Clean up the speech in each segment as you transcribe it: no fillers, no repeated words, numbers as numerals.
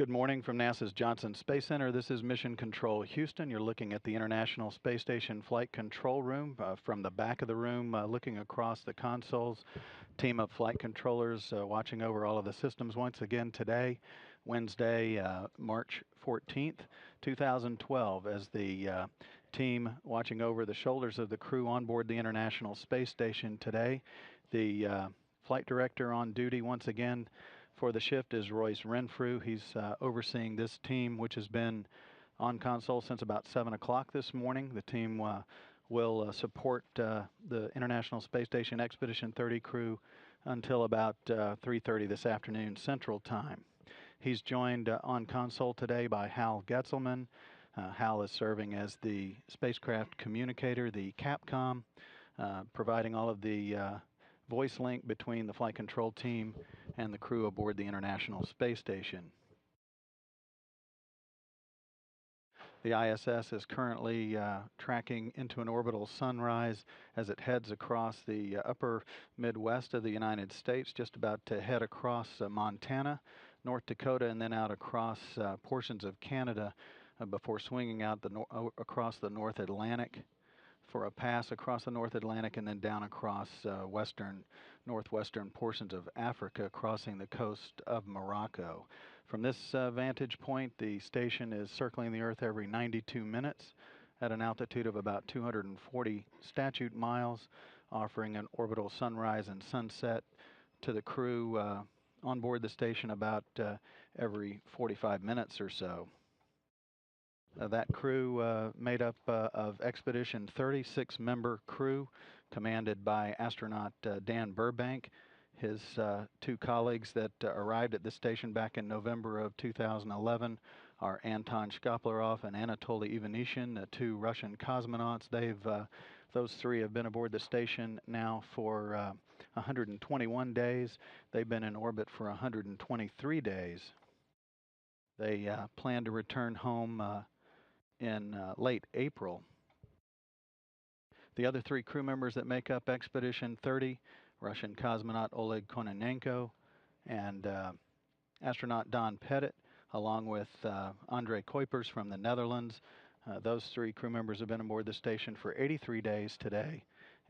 Good morning from NASA's Johnson Space Center. This is Mission Control Houston. You're looking at the International Space Station Flight Control Room. From the back of the room, looking across the consoles, team of flight controllers watching over all of the systems once again today, Wednesday, March 14th, 2012, as the team watching over the shoulders of the crew on board the International Space Station today. The flight director on duty once again for the shift is Royce Renfrew. He's overseeing this team, which has been on console since about 7 o'clock this morning. The team will support the International Space Station Expedition 30 crew until about 3:30 this afternoon Central Time. He's joined on console today by Hal Getzelman. Hal is serving as the spacecraft communicator, the CAPCOM, providing all of the voice link between the flight control team and the crew aboard the International Space Station. The ISS is currently tracking into an orbital sunrise as it heads across the upper Midwest of the United States, just about to head across Montana, North Dakota, and then out across portions of Canada before swinging out across the North Atlantic for a pass across the North Atlantic and then down across northwestern portions of Africa, crossing the coast of Morocco. From this vantage point, the station is circling the Earth every 92 minutes at an altitude of about 240 statute miles, offering an orbital sunrise and sunset to the crew on board the station about every 45 minutes or so. That crew made up of Expedition 30, six-member crew, commanded by astronaut Dan Burbank. His two colleagues that arrived at the station back in November of 2011 are Anton Shkaplerov and Anatoly Ivanishin, two Russian cosmonauts. Those three have been aboard the station now for 121 days. They've been in orbit for 123 days. They plan to return home in late April. The other three crew members that make up Expedition 30, Russian cosmonaut Oleg Kononenko and astronaut Don Pettit, along with André Kuipers from the Netherlands. Those three crew members have been aboard the station for 83 days today,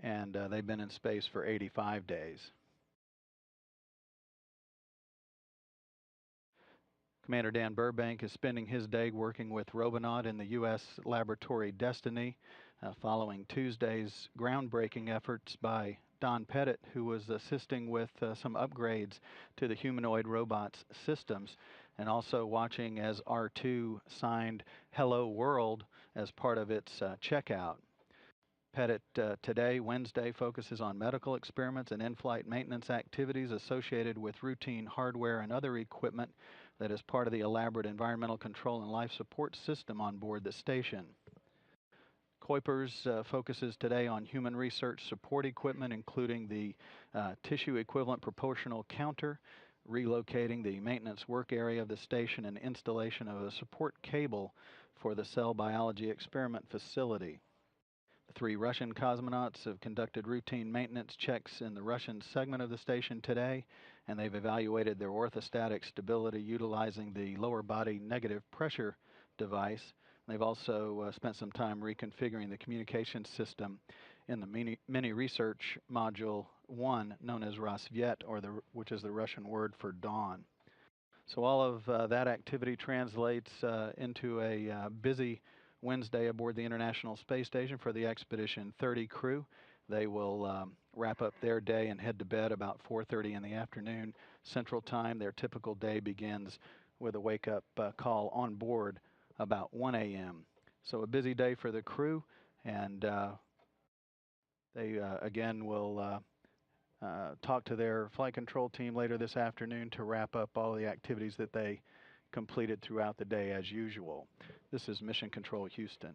and they've been in space for 85 days. Commander Dan Burbank is spending his day working with Robonaut in the U.S. laboratory Destiny, following Tuesday's groundbreaking efforts by Don Pettit, who was assisting with some upgrades to the humanoid robot's systems, and also watching as R2 signed Hello World as part of its checkout. Pettit today, Wednesday, focuses on medical experiments and in-flight maintenance activities associated with routine hardware and other equipment that is part of the elaborate environmental control and life support system on board the station. Kuipers focuses today on human research support equipment, including the tissue equivalent proportional counter, relocating the maintenance work area of the station, and installation of a support cable for the cell biology experiment facility. The three Russian cosmonauts have conducted routine maintenance checks in the Russian segment of the station today, and they've evaluated their orthostatic stability utilizing the lower body negative pressure device. They've also spent some time reconfiguring the communication system in the mini research module 1, known as Rassvet, which is the Russian word for dawn. So all of that activity translates into a busy Wednesday aboard the International Space Station for the Expedition 30 crew. They will wrap up their day and head to bed about 4:30 in the afternoon Central Time. Their typical day begins with a wake-up call on board about 1 a.m. So a busy day for the crew, and they again will talk to their flight control team later this afternoon to wrap up all the activities that they completed throughout the day as usual. This is Mission Control Houston.